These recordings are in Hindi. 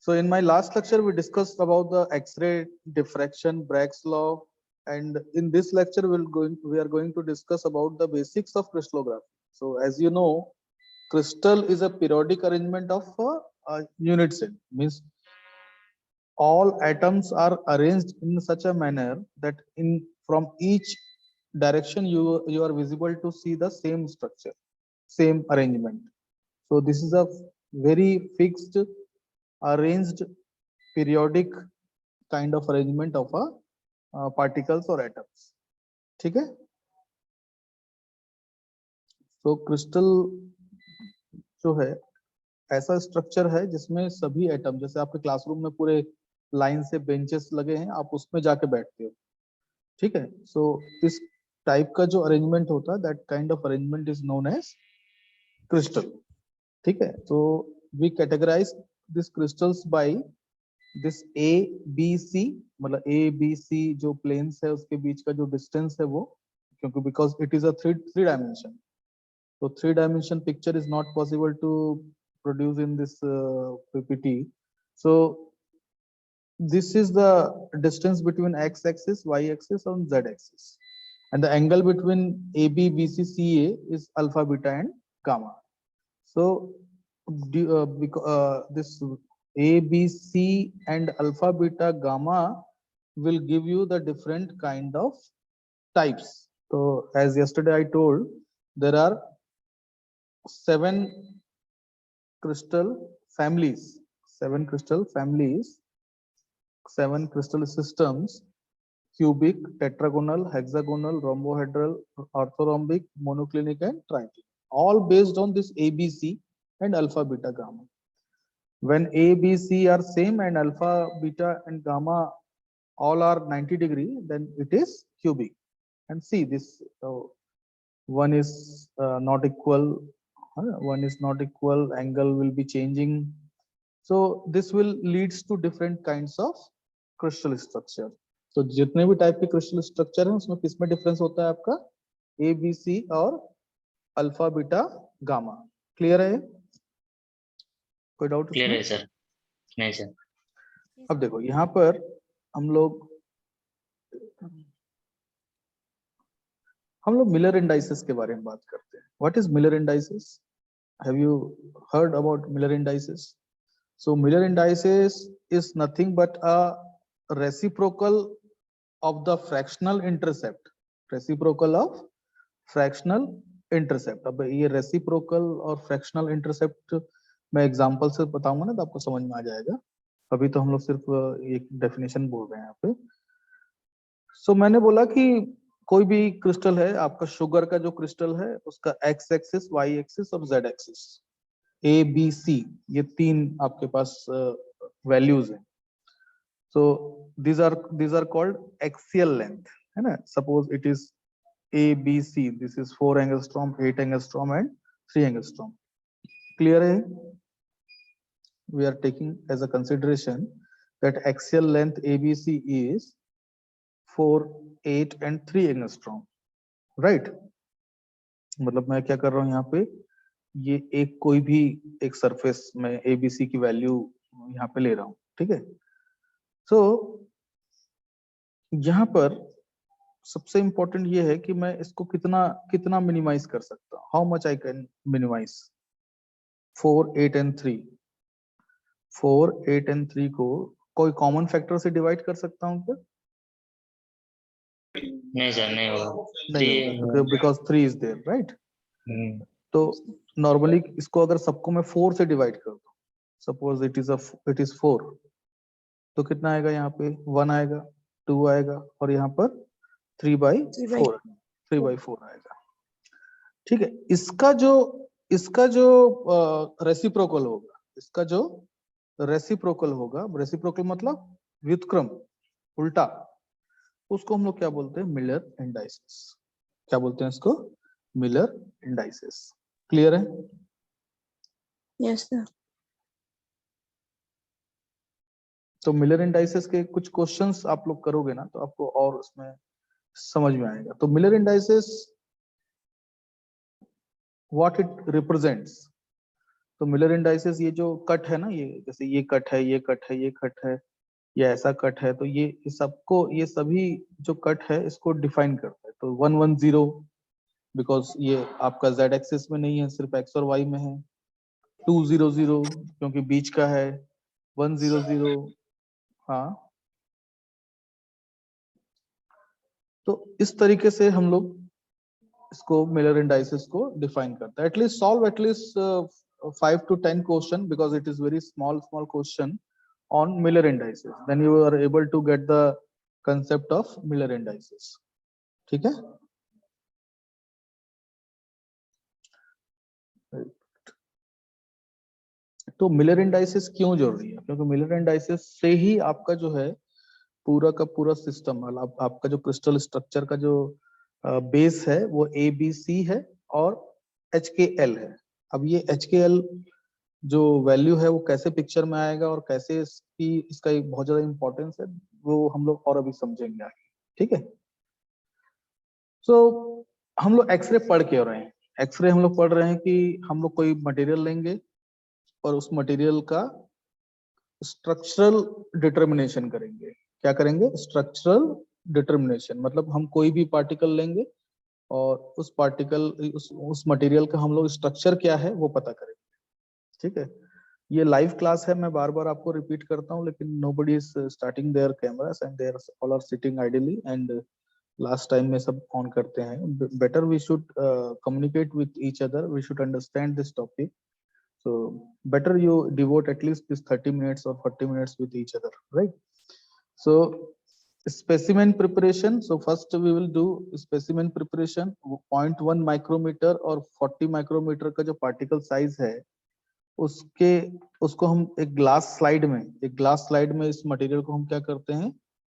So in my last lecture, we discussed about the X-ray diffraction, Bragg's law, and in this lecture, we are going to discuss about the basics of crystallography. So as you know, crystal is a periodic arrangement of a unit cell. Means all atoms are arranged in such a manner that from each direction you are visible to see the same structure, same arrangement. So this is a very fixed, arranged, periodic kind of arrangement of a particles or atoms. ठीक है? So crystal जो है ऐसा स्ट्रक्चर है जिसमें सभी एटम, जैसे आपके क्लासरूम में पूरे लाइन से बेंचेस लगे हैं, आप उसमें जाके बैठते हो, ठीक है? सो इस टाइप का जो अरेंजमेंट होता है, that kind of arrangement is known as crystal, ठीक है? तो we categorise this crystals by this A B C, मतलब ए बी सी जो प्लेन्स है उसके बीच का जो डिस्टेंस है वो, क्योंकि because it is a three dimension, तो three dimension picture is not possible to produce in this PPT. So this is the distance between x-axis, y-axis, and z-axis, and the angle between AB, BC, CA is alpha, beta, and gamma. So this A, B, C, and alpha, beta, gamma will give you the different kind of types. So as yesterday I told, there are 7 crystal families, 7 crystal families, 7 crystal systems: cubic, tetragonal, hexagonal, rhombohedral, orthorhombic, monoclinic, and triclinic, all based on this ABC and alpha, beta, gamma. When A, B, C are same and alpha, beta, and gamma all are 90 degree, then it is cubic. And see this, one is not equal, one is not equal, angle will be changing. So this will leads to different kinds of crystal structure. तो जितने भी टाइप के क्रिस्टल स्ट्रक्चर हैं उसमें किसमें डिफरेंस होता है आपका? ए बी सी और अल्फा बीटा गामा. क्लियर है? कोई डाउट? क्लियर है सर? नहीं सर. अब देखो यहाँ पर हम लोग मिलर इंडाइसेस के बारे में बात करते हैं. What is Miller indices? Have you heard about Miller indices? So Miller indices is nothing but a reciprocal of the fractional intercept. Reciprocal of fractional intercept. अब ये reciprocal और fractional intercept मैं एग्जांपल से बताऊंगा ना तो आपको समझ में आ जाएगा. अभी तो हम लोग सिर्फ एक डेफिनेशन बोल रहे हैं यहाँ पे. So मैंने बोला कि कोई भी क्रिस्टल है, आपका शुगर का जो क्रिस्टल है उसका x एक्सिस, y एक्सिस और z axis, A, B, C, ये 3 आपके पास वैल्यूज हैं. So these are called axial length, है ना? Suppose it is A, B, C. This is 4 angstrom, 8 angstrom, and 3 angstrom. Clear है? We are taking as a consideration that axial length ABC is 4, 8, and 3 angstrom, right? मतलब मैं क्या कर रहा हूँ यहाँ पे, ये एक कोई भी एक सरफेस में ABC की वैल्यू यहाँ पे ले रहा हूँ, ठीक है? तो यहाँ पर सबसे इंपॉर्टेंट ये है कि मैं इसको कितना मिनिमाइज कर सकता हूँ. How much I can minimise 4, 8 and 3. 4, 8 and 3 को कोई कॉमन फैक्टर से डिवाइड कर सकता हूँ क्या? नहीं सर, नहीं होगा. नहीं, बिकॉज 3 इज देयर, राइट? तो नॉर्मली इसको अगर सबको मैं 4 से डिवाइड कर दूं, सपोज इट इज 4, तो कितना आएगा? यहाँ पे 1 आएगा, 2 आएगा, और यहाँ पर 3/4 आएगा, ठीक है? इसका जो रेसिप्रोकल होगा, रेसिप्रोकल मतलब व्युत्क्रम, उल्टा, उसको हम लोग क्या बोलते हैं? Miller indices. क्या बोलते हैं इसको? Miller indices. क्लियर है? Yes sir. तो मिलर इंडाइसेस के कुछ क्वेश्चंस आप लोग करोगे ना तो आपको और उसमें समझ में आएगा. तो Miller indices, what it represents? तो मिलर इंडाइसेस ये जो कट है ना, ये जैसे ये कट है, ये कट है, ये कट है, ये ऐसा कट है, तो ये सबको, ये सभी जो कट है इसको डिफाइन करता है। तो 110 बिकॉज ये आपका z एक्सिस में नहीं है, सिर्फ x और y में है। 200 क्योंकि बीच का है। 100, हाँ। तो इस तरीके से हम लोग इसको मिलर इंडाइसेस को डिफाइन करते हैं। At least solve at least 5 to 10 question, because it is very small question on Miller indices, then you are able to get the concept of Miller indices. ठीक है? तो मिलर इंडाइसेस क्यों जरूरी है? क्योंकि मिलर इंडाइसेस से ही आपका जो है पूरा का पूरा सिस्टम, आपका जो क्रिस्टल स्ट्रक्चर का जो बेस है वो ABC है और HKL है। अब ये HKL जो वैल्यू है वो कैसे पिक्चर में आएगा और कैसे इसका एक बहुत ज्यादा इंपॉर्टेंस है, वो हम लोग और अभी समझेंगे आगे। ठीक है? सो हम लोग एक्सरे पढ़ के रहे हैं। एक्सरे हम लोग पढ़ रहे हैं कि हम लोग कोई मटेरियल लेंगे और उस मटेरियल का स्ट्रक्चरल डिटर्मिनेशन करेंगे। क्या करेंगे? स्ट्रक्चरल डिटर्मिनेशन, मतलब हम कोई भी पार्टिकल लेंगे और उस पार्टिकल उस मटेरियल का हम लोग स्ट्रक्चर क्या है वो पता करेंगे। ठीक है? ये लाइव क्लास है, मैं बार बार आपको रिपीट करता हूँ, लेकिन nobody is starting their cameras and they all are sitting idly and last time में सब ऑन करते हैं। better we should communicate with each other, we should understand this topic, so better you devote at least this 30 minutes or 40 minutes with each other, right? So specimen preparation, so first we will do specimen preparation। 0.1 micrometer और 40 micrometer का जो particle size है उसको हम एक ग्लास स्लाइड में इस मटेरियल को हम क्या करते हैं?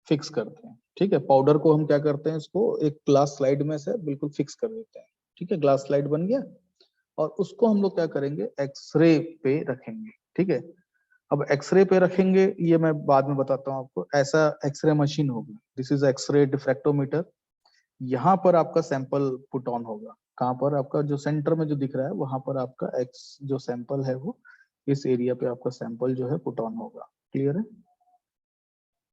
फिक्स करते हैं। ठीक है? पाउडर को हम क्या करते हैं? इसको एक ग्लास स्लाइड में से बिल्कुल फिक्स कर देते हैं। ठीक है? ग्लास स्लाइड बन गया और उसको हम लोग क्या करेंगे? एक्सरे पे रखेंगे। ठीक है? अब एक्सरे पे रखेंगे, ये मैं बाद में बताता हूँ आपको। ऐसा एक्सरे मशीन होगी, दिस इज एक्सरे डिफ्रैक्टोमीटर। यहाँ पर आपका सैंपल पुट ऑन होगा। कहाँ पर? आपका जो सेंटर में जो दिख रहा है वहां पर आपका एक्स जो सैंपल है वो इस एरिया पे आपका सैंपल जो है पुट ऑन होगा। क्लियर है?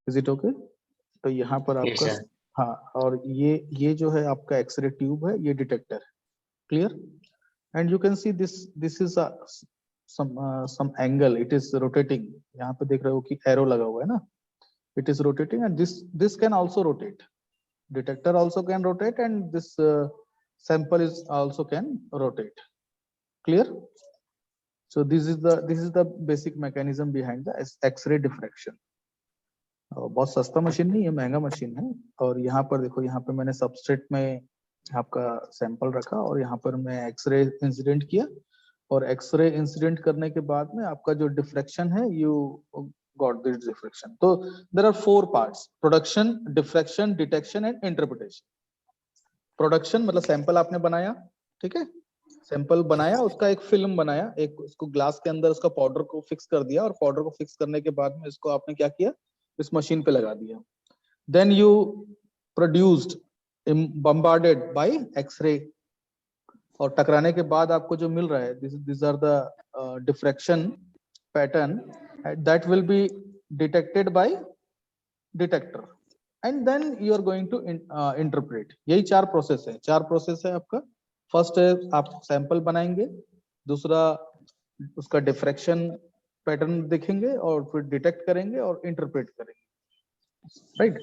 Is it okay? तो यहाँ पर Yes, आपका sir. हाँ, और ये जो है आपका एक्सरे ट्यूब है, ये डिटेक्टर है। Clear? And you can see this is some angle, it is rotating. यहाँ पे देख रहे हो कि एरो लगा हुआ है ना, it is rotating and this can also rotate. Detector also can rotate and this sample is also can rotate. Clear? So this is the basic mechanism behind the X-ray diffraction. बहुत सस्ता मशीन नहीं है, महंगा मशीन है। और यहाँ पर देखो, यहाँ पे मैंने सबस्ट्रेट में आपका सैंपल रखा और यहाँ पर मैं एक्सरे इंसिडेंट किया, और एक्सरे इंसिडेंट करने के बाद में आपका जो डिफ्रैक्शन है, यू गॉट दिस डिफ्रैक्शन। तो there are 4 parts: production, diffraction, detection and interpretation. Production मतलब सैंपल आपने बनाया। ठीक है? सैंपल बनाया, उसका एक फिल्म बनाया, एक उसको ग्लास के अंदर उसका पाउडर को फिक्स कर दिया, और पाउडर को फिक्स करने के बाद में इसको आपने क्या किया? इस मशीन पे लगा दिया। Then you produced bombarded by X-ray, और टकराने के बाद आपको जो मिल रहा है, this are the diffraction pattern that will be detected by detector, and then you are going to interpret. यही 4 प्रोसेस है। 4 प्रोसेस है आपका। फर्स्ट है आप सैंपल बनाएंगे, दूसरा उसका डिफ्रैक्शन पैटर्न देखेंगे, और फिर डिटेक्ट करेंगे और इंटरप्रेट करेंगे। राइट?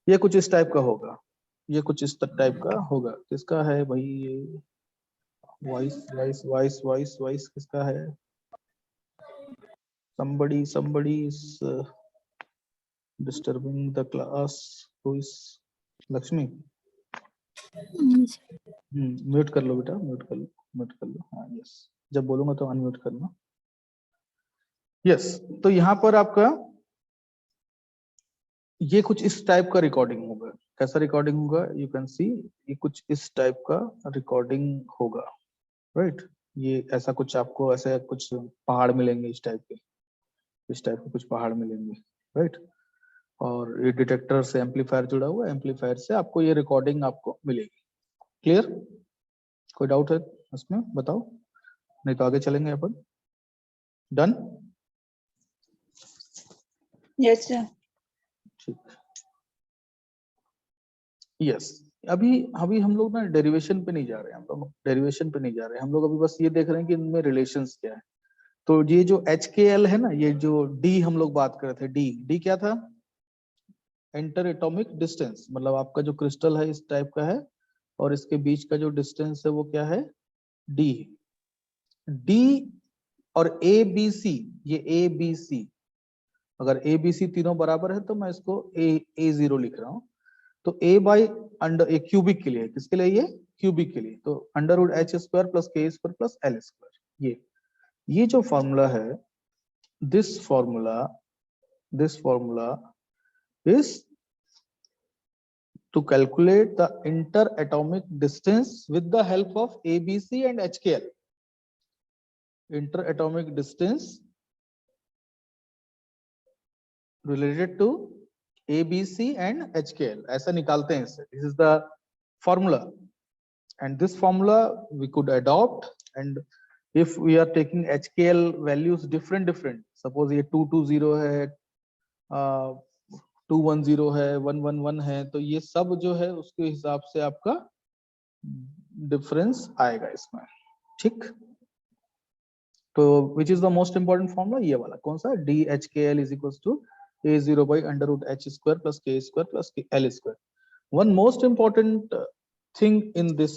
ये कुछ इस टाइप का होगा, ये कुछ इस टाइप का होगा। किसका है भाई ये? वॉइस किसका है? somebody is disturbing the class. Who is? Lakshmi? Mute कर लो बेटा, म्यूट कर लो। हाँ, यस। जब बोलूंगा तो अनम्यूट करना। यस। तो यहाँ पर आपका ये कुछ इस टाइप का रिकॉर्डिंग होगा। कैसा रिकॉर्डिंग होगा? यू कैन सी, ये कुछ इस टाइप का रिकॉर्डिंग होगा। राइट? ये ऐसा कुछ आपको ऐसे कुछ पहाड़ मिलेंगे, इस टाइप के कुछ पहाड़ मिलेंगे। राइट? और ये डिटेक्टर से एम्पलीफायर जुड़ा हुआ है, एम्पलीफायर से आपको ये रिकॉर्डिंग आपको मिलेगी। क्लियर? कोई डाउट है इसमें? बताओ, नहीं तो आगे चलेंगे अपन। डन? Yes, sir. ठीक, यस। अभी अभी हम लोग ना डेरिवेशन पे नहीं जा रहे हैं, हम लोग डेरिवेशन पे नहीं जा रहे हैं, हम लोग अभी बस ये देख रहे हैं कि इनमें रिलेशंस क्या है। तो ये जो HKL है ना, ये जो D हम लोग बात कर रहे थे, डी क्या था? इंटर एटॉमिक डिस्टेंस, मतलब आपका जो क्रिस्टल है इस टाइप का है और इसके बीच का जो डिस्टेंस है वो क्या है? D। D और ABC, ये ABC, अगर ABC तीनों बराबर है तो मैं इसको A0 लिख रहा हूँ। तो A by under A cubic के लिए, किसके लिए? ये क्यूबिक के लिए, तो under root H square plus K square plus L square. ये जो फॉर्मूला है, this formula is to calculate the interatomic distance with the help of ABC and HKL. Interatomic distance related to ABC and HKL, ऐसा निकालते हैं इससे। This is the formula, and this formula we could adopt, and if we are taking HKL values different, suppose ये 220 है, 210 है, 111 है, तो ये सब जो है उसके हिसाब से आपका डिफरेंस आएगा इसमें। ठीक, तो which is the most important formula? ये वाला कौन सा? DHKL is equals to A0 by under root H square plus K square plus L square. One most important thing in this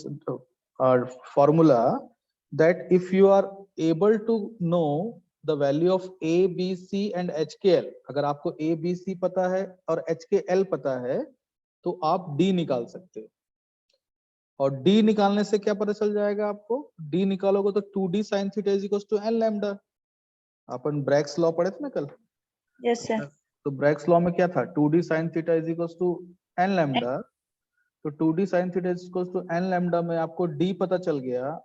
formula, that if you are able to know the value of ABC and HKL, अगर आपको ABC पता है और HKL पता है तो आप D निकाल सकते हो। और D निकालने से क्या पता चल जाएगा आपको? D निकालोगे तो 2D sin theta is equal to n lambda. अपन ब्रैग्स लॉ पढ़े थे ना कल? Yes, sir. तो ब्रैग्स लॉ में क्या था? 2D sin theta is equal to n lambda. तो 2D sin theta is equal to n lambda में आपको D पता चल गया,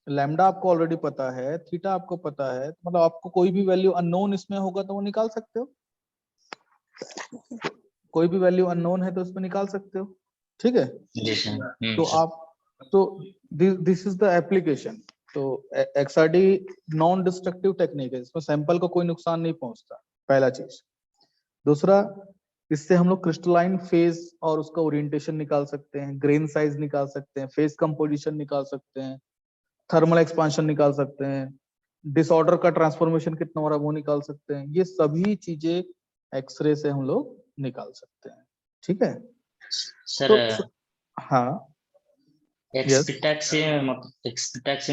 लैम्डा आपको ऑलरेडी पता है, थीटा आपको पता है, तो मतलब आपको कोई भी वैल्यू अननोन इसमें होगा तो वो निकाल सकते हो। कोई भी वैल्यू अननोन है तो उसमें निकाल सकते हो। ठीक है, जी सर। तो आप तो दिस इज द एप्लीकेशन। तो XRD नॉन डिस्ट्रक्टिव टेक्निक है, इसमें सैंपल को कोई नुकसान नहीं पहुंचता, पहला चीज। दूसरा, इससे हम लोग क्रिस्टलाइन फेज और उसका ओरिएंटेशन निकाल सकते हैं, ग्रेन साइज निकाल सकते हैं, फेज कंपोजिशन निकाल सकते हैं, थर्मल एक्सपांशन निकाल सकते हैं, डिसऑर्डर का ट्रांसफॉर्मेशन कितना हो रहा है वो निकाल सकते हैं। ये सभी चीजें एक्सरे से हम लोग निकाल सकते हैं। ठीक है, सर तो हाँ, एक्सपेक्टेक्सी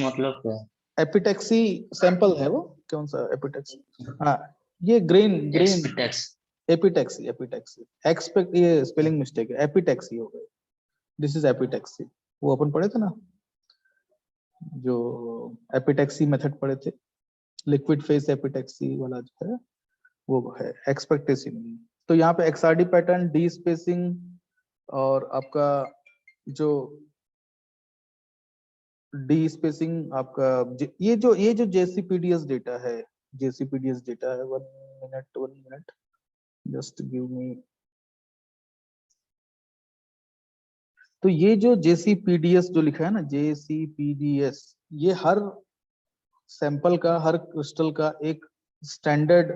मतलब क्या है? एपिटेक्सी सैंपल है वो। कौन सा एपिटेक्सी? हाँ, ये ग्रेन एपिटेक्सी एक्सपेक्ट, ये स्पेलिंग मिस्टेक है, एपिटेक्सी हो गई। दिस इज एपिटेक्सी, वो अपन पढ़े थे ना, जो एपिटेक्सी मेथड पढ़े थे, लिक्विड फेस एपिटेक्सी वाला जो है वो है, एक्सपेक्टेसी नहीं। तो यहाँ पे XRD पैटर्न, डी स्पेसिंग और आपका जो डी स्पेसिंग आपका ये जो JCPDS डेटा है, JCPDS डेटा है, 1 मिनट जस्ट गिव मी। तो ये जो JCPDS जो लिखा है ना, JCPDS, ये हर सैंपल का, हर क्रिस्टल का एक स्टैंडर्ड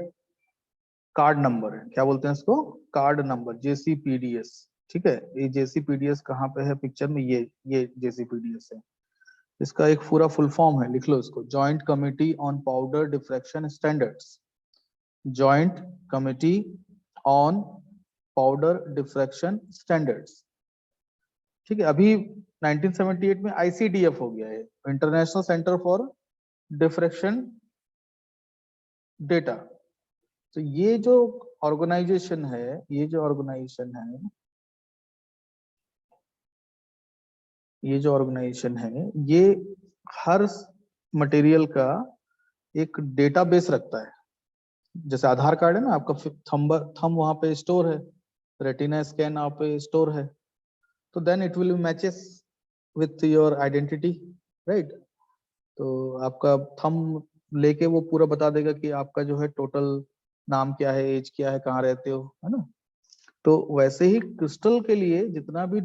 कार्ड नंबर है। क्या बोलते हैं इसको? Card number, JCPDS। ठीक है, ये JCPDS कहाँ पे है पिक्चर में? ये JCPDS है। इसका एक पूरा फुल फॉर्म है, लिख लो इसको, joint committee on powder diffraction standards. Joint committee on powder diffraction standards. ठीक है, अभी 1978 में ICDF हो गया है, international centre for diffraction data. तो ये जो ऑर्गेनाइजेशन है, ये जो ऑर्गेनाइजेशन है, ये हर मटेरियल का एक डेटाबेस रखता है। जैसे आधार कार्ड है ना आपका, थंब वहां पे स्टोर है, रेटिना स्कैन आप पे स्टोर है, तो then it will matches with your identity, right? तो आपका थंब लेके वो पूरा बता देगा कि आपका जो है टोटल नाम क्या है, एज क्या है, कहाँ रहते हो, है ना? तो वैसे ही क्रिस्टल के लिए जितना भी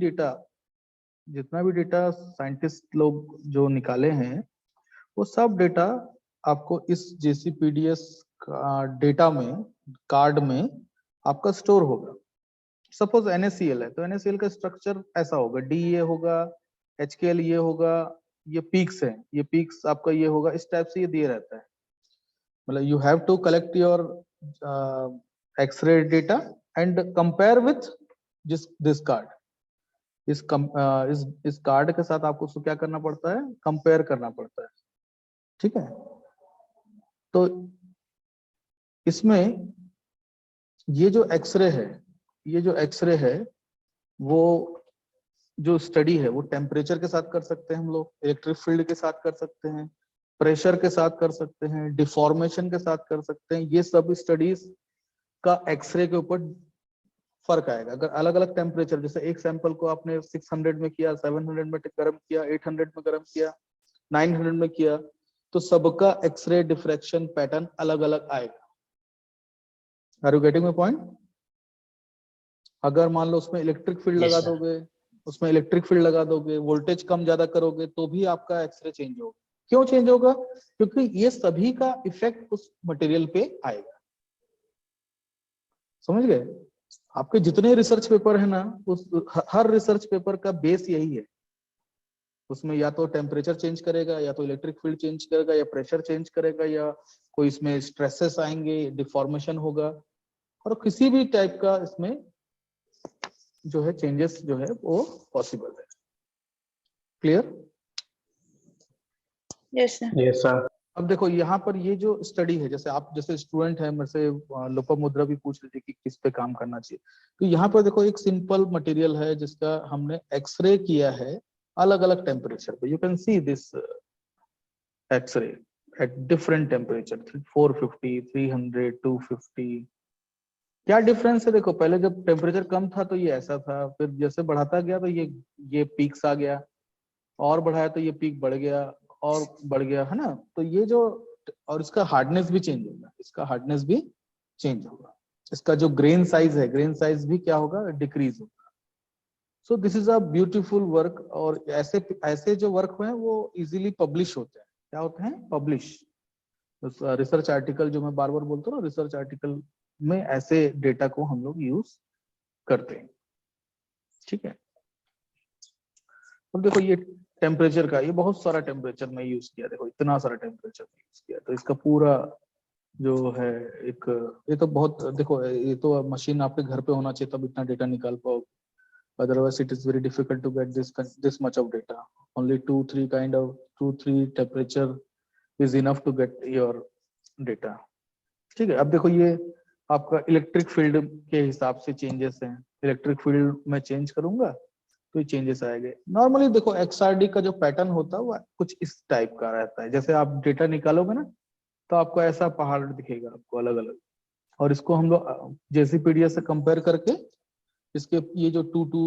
डेटा साइंटिस्ट लोग जो निकाले हैं, वो सब डेटा आपको इस JCPDS का डेटा में, कार्ड में आपका स्टोर होगा। सपोज NaCl है तो NaCl का स्ट्रक्चर ऐसा होगा, DEA होगा, HKL ये होगा, ये पीक्स है, ये पीक्स आपका ये होगा, इस टाइप से ये दिए रहता है। मतलब you have to collect your X-ray data and compare with this card. इस कार्ड के साथ आपको उसको क्या करना पड़ता है, कंपेयर करना पड़ता है। ठीक है, तो इसमें ये जो एक्सरे है, ये जो एक्सरे है वो जो स्टडी है वो टेम्परेचर के साथ कर सकते हैं हम लोग, इलेक्ट्रिक फील्ड के साथ कर सकते हैं, प्रेशर के साथ कर सकते हैं, डिफॉर्मेशन के साथ कर सकते हैं। ये सब स्टडीज का एक्सरे के ऊपर फर्क आएगा। अगर अलग अलग टेम्परेचर, जैसे एक सैंपल को आपने 600 में किया, 700 में गर्म किया, 800 में गर्म किया, 900 में किया, तो सबका एक्सरे डिफ्रैक्शन पैटर्न अलग अलग आएगा। Are you getting my point? अगर मान लो उसमें इलेक्ट्रिक फील्ड Yes, लगा sir. दोगे, उसमें इलेक्ट्रिक फील्ड लगा दोगे, वोल्टेज कम ज्यादा करोगे तो भी आपका एक्सरे चेंज होगा। क्यों चेंज होगा? क्योंकि ये सभी का इफेक्ट उस मटेरियल पे आएगा। समझ गए? आपके जितने रिसर्च पेपर है ना, उस हर रिसर्च पेपर का बेस यही है। उसमें या तो टेम्परेचर चेंज करेगा, या तो इलेक्ट्रिक फील्ड चेंज करेगा, या प्रेशर चेंज करेगा, या कोई इसमें स्ट्रेसेस आएंगे, डिफॉर्मेशन होगा, और किसी भी टाइप का इसमें जो है चेंजेस जो है वो पॉसिबल है। Clear? Yes, sir. Yes, sir. अब देखो यहाँ पर ये जो स्टडी है, जैसे आप जैसे स्टूडेंट है, मेरे से लोपामुद्रा भी पूछ रही थी कि किस पे काम करना चाहिए, तो यहाँ पर देखो एक सिंपल मटेरियल है जिसका हमने एक्सरे किया है अलग अलग टेम्परेचर पे। You can see this X-ray at different temperature, 450, 300, 250। क्या डिफरेंस है? देखो पहले जब टेम्परेचर कम था तो ये ऐसा था, फिर जैसे बढ़ाता गया तो ये पीक्स आ गया, और बढ़ाया तो ये पीक बढ़ गया और बढ़ गया, है ना? तो ये जो, और इसका हार्डनेस भी चेंज होगा, इसका हार्डनेस भी चेंज होगा, इसका जो ग्रेन साइज है, ग्रेन साइज भी क्या होगा, डिक्रीज होगा। So this is a beautiful work. और ऐसे ऐसे जो वर्क हैं वो इजीली पब्लिश होते हैं। क्या होते हैं? पब्लिश। रिसर्च आर्टिकल, जो मैं बार बार बोलता हूँ, रिसर्च आर्टिकल में ऐसे डेटा को हम लोग यूज करते हैं। ठीक है, अब देखो ये टेम्परेचर का, ये बहुत सारा टेम्परेचर में यूज किया, देखो इतना सारा टेम्परेचर में यूज किया, तो इसका पूरा जो है एक, ये तो बहुत, देखो ये तो मशीन आपके घर पे होना चाहिए तब इतना डेटा निकाल पाओ, otherwise it is very difficult to get this much of data. Only 2-3 temperature is enough to get your data. ठीक है, अब देखो ये आपका इलेक्ट्रिक फील्ड के हिसाब से चेंजेस हैं। इलेक्ट्रिक फील्ड में चेंज करूंगा तो ये चेंजेस आएंगे। नॉर्मली देखो XRD का जो पैटर्न होता है वो कुछ इस टाइप का रहता है। जैसे आप डेटा निकालोगे ना तो आपको ऐसा पहाड़ दिखेगा आपको अलग अलग, और इसको हम लोग JCPDS से कंपेयर करके इसके ये जो 22,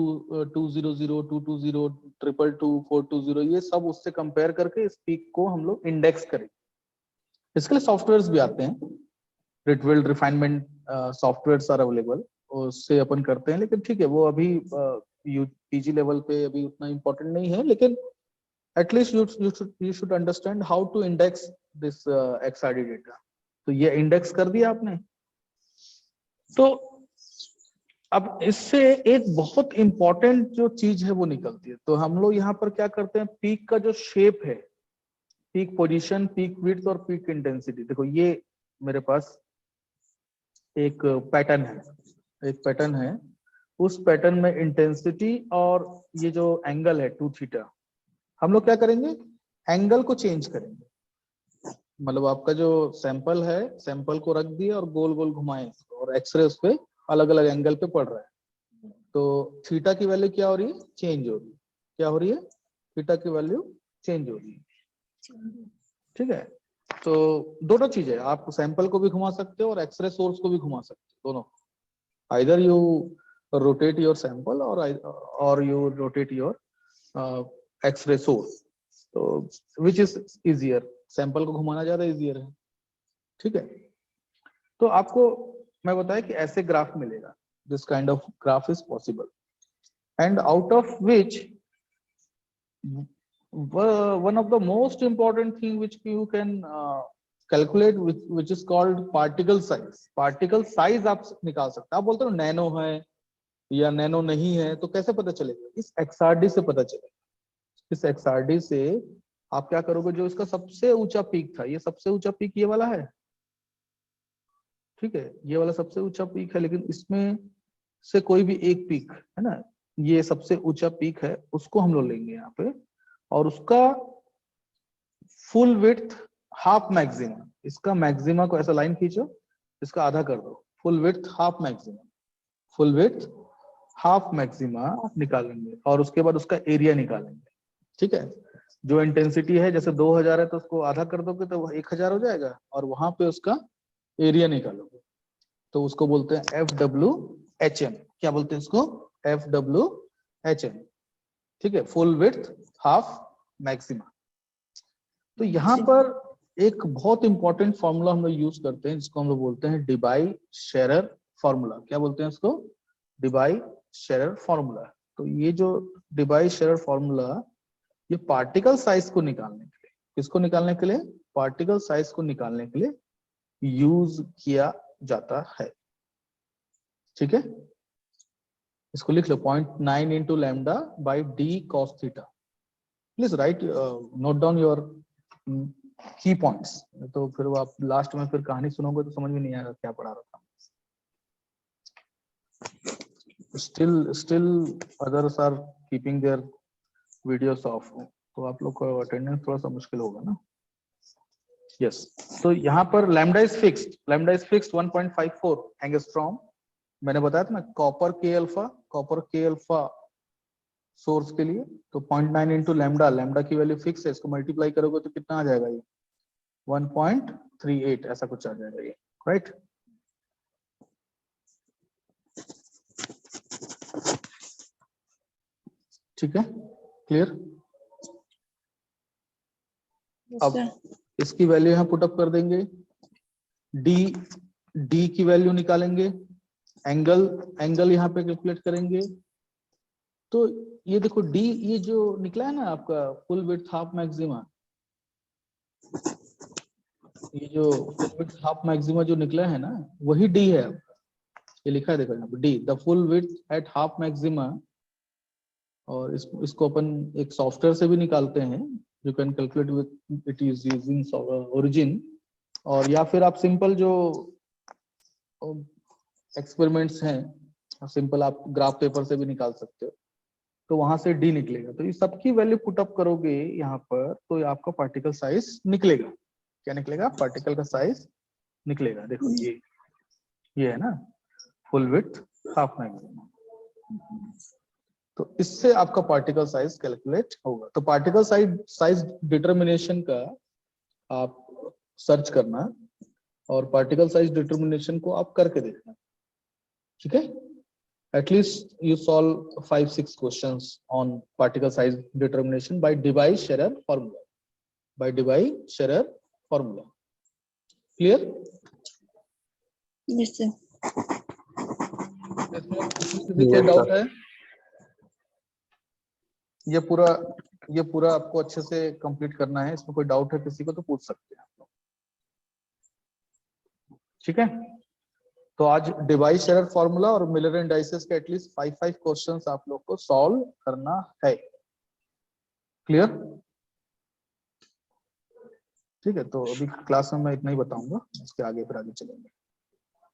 200, 220, 222, 420, ये सब उससे कंपेयर करके इस पीक को हम लोग इंडेक्स करें। इसके लिए सॉफ्टवेयर्स भी आते हैं, रिटवेल्ड रिफाइनमेंट सॉफ्टवेयर्स आर अवेलेबल, उससे अपन करते हैं। लेकिन ठीक है, वो अभी PG लेवल पे अभी उतना इम्पोर्टेंट नहीं है, लेकिन at least you should understand how to index this XRD data। तो ये इंडेक्स कर दिया आपने, तो अब इससे एक बहुत इंपॉर्टेंट जो चीज है वो निकलती है। तो हम लोग यहाँ पर क्या करते हैं, पीक का जो शेप है, पीक पोजीशन, पीक विड्थ और पीक इंटेंसिटी, देखो ये मेरे पास एक पैटर्न है, एक पैटर्न है, उस पैटर्न में इंटेंसिटी और ये जो एंगल है 2θ, हम लोग क्या करेंगे, एंगल को चेंज करेंगे। मतलब आपका जो सैंपल है, सैंपल को रख दिया और गोल गोल घुमाए और एक्सरे उस पे अलग अलग एंगल पे पड़ रहा है, तो थीटा की वैल्यू क्या हो रही है, चेंज हो रही है। क्या हो रही है? थीटा की वैल्यू चेंज हो रही है। ठीक है, तो दोनों चीजें, आप सैंपल को भी घुमा सकते हो और एक्सरे सोर्स को भी घुमा सकते हो, दोनों। Either you rotate your sample और you rotate your x ray source, तो विच इज इजियर, सैंपल को घुमाना ज्यादा इजियर है। ठीक है, तो आपको मैं बताया कि ऐसे ग्राफ मिलेगा, this kind of graph is possible, and out of which one of the most important thing which you can calculate which is called particle size. Particle size आप निकाल सकते हैं। आप बोलते हो नैनो है या नैनो नहीं है, तो कैसे पता चलेगा? इस XRD से पता चलेगा। इस XRD से आप क्या करोगे, जो इसका सबसे ऊंचा पीक था, ये सबसे ऊंचा पीक ये वाला है, ठीक है, ये वाला सबसे ऊंचा पीक है, लेकिन इसमें से कोई भी एक पीक है ना, ये सबसे ऊंचा पीक है, उसको हम लोग लेंगे यहाँ पे, और उसका फुल विड्थ हाफ मैक्सिमा, इसका मैक्सिमा को ऐसा लाइन खींचो, इसका आधा कर दो, full width half maxima, full width half maxima निकालेंगे, और उसके बाद उसका एरिया निकालेंगे। ठीक है, जो इंटेंसिटी है, जैसे 2000 है तो उसको आधा कर दोगे तो वह 1000 हो जाएगा, और वहां पे उसका एरिया निकालोगे तो उसको बोलते हैं FWHM। क्या बोलते हैं इसको? FWHM। ठीक है, फुल विड्थ हाफ मैक्सिमा। तो यहाँ पर एक बहुत इंपॉर्टेंट फॉर्मूला हम लोग यूज करते हैं, जिसको हम लोग बोलते हैं डिबाई शेरर फॉर्मूला। क्या बोलते हैं इसको? Debye Scherrer formula. तो ये जो डिबाई शेरर फॉर्मूला, ये पार्टिकल साइज को निकालने के लिए, किसको निकालने के लिए? पार्टिकल साइज को निकालने के लिए यूज किया जाता है। ठीक है, इसको लिख लो 0.9 into lambda by D cos theta. Please right, note down your की पॉइंट्स, तो फिर वो आप लास्ट में फिर कहानी सुनोगे तो समझ में नहीं आएगा क्या पढ़ा रहा था। Still others are keeping their videos off, तो आप लोग को अटेंडेंस थोड़ा सा मुश्किल होगा ना। यस, तो यहाँ पर lambda is fixed, lambda is fixed 1.54 angstrom. मैंने बताया था ना, कॉपर के अल्फा सोर्स के लिए, तो 0.9 इंटू लैम्डा, लैम्डा की वैल्यू फिक्स है, इसको मल्टीप्लाई करोगे तो कितना आ जाएगा? ये 1.38 ऐसा कुछ आ जाएगा ये, राइट? ठीक है, क्लियर? अब इसकी वैल्यू यहाँ पुटअप कर देंगे, डी की वैल्यू निकालेंगे, एंगल यहाँ पे कैलकुलेट करेंगे। तो ये देखो डी, ये जो निकला है ना आपका फुल विड्थ हाफ मैक्सिमा, ये जो फुल विड्थ हाफ मैक्सिमा जो निकला है ना, वही डी है। ये लिखा है देखो यहाँ पे, D the full width at half maxima. और इसको अपन एक सॉफ्टवेयर से भी निकालते हैं, you can calculate with it is using origin, और या फिर आप सिंपल जो एक्सपेरिमेंट्स हैं, सिंपल आप ग्राफ पेपर से भी निकाल सकते हो, तो वहां से डी निकलेगा। तो ये सबकी वैल्यू पुटअप करोगे यहाँ पर, तो आपका पार्टिकल साइज निकलेगा। क्या निकलेगा? पार्टिकल का साइज निकलेगा। देखो ये है ना फुल विड्थ हाफ मैक्सिमा, तो इससे आपका पार्टिकल साइज कैलकुलेट होगा। तो पार्टिकल साइज डिटर्मिनेशन का आप सर्च करना, और पार्टिकल साइज डिटर्मिनेशन को आप करके देखना। ठीक है, at least you solve 5-6 questions on particle size determination by Debye Scherrer formula, by Debye Scherrer formula. Clear? Yes sir. कोई डाउट है? ये पूरा आपको अच्छे से कंप्लीट करना है, इसमें कोई डाउट है किसी को तो पूछ सकते हैं आप लोग। ठीक है, तो आज डिबाई शेरर फॉर्मूला और मिलर एंड डाइसेस के एटलीस्ट 5 क्वेश्चंस आप लोग को सॉल्व करना है। क्लियर? ठीक है, तो अभी क्लास में मैं इतना ही बताऊंगा, इसके आगे फिर आगे चलेंगे।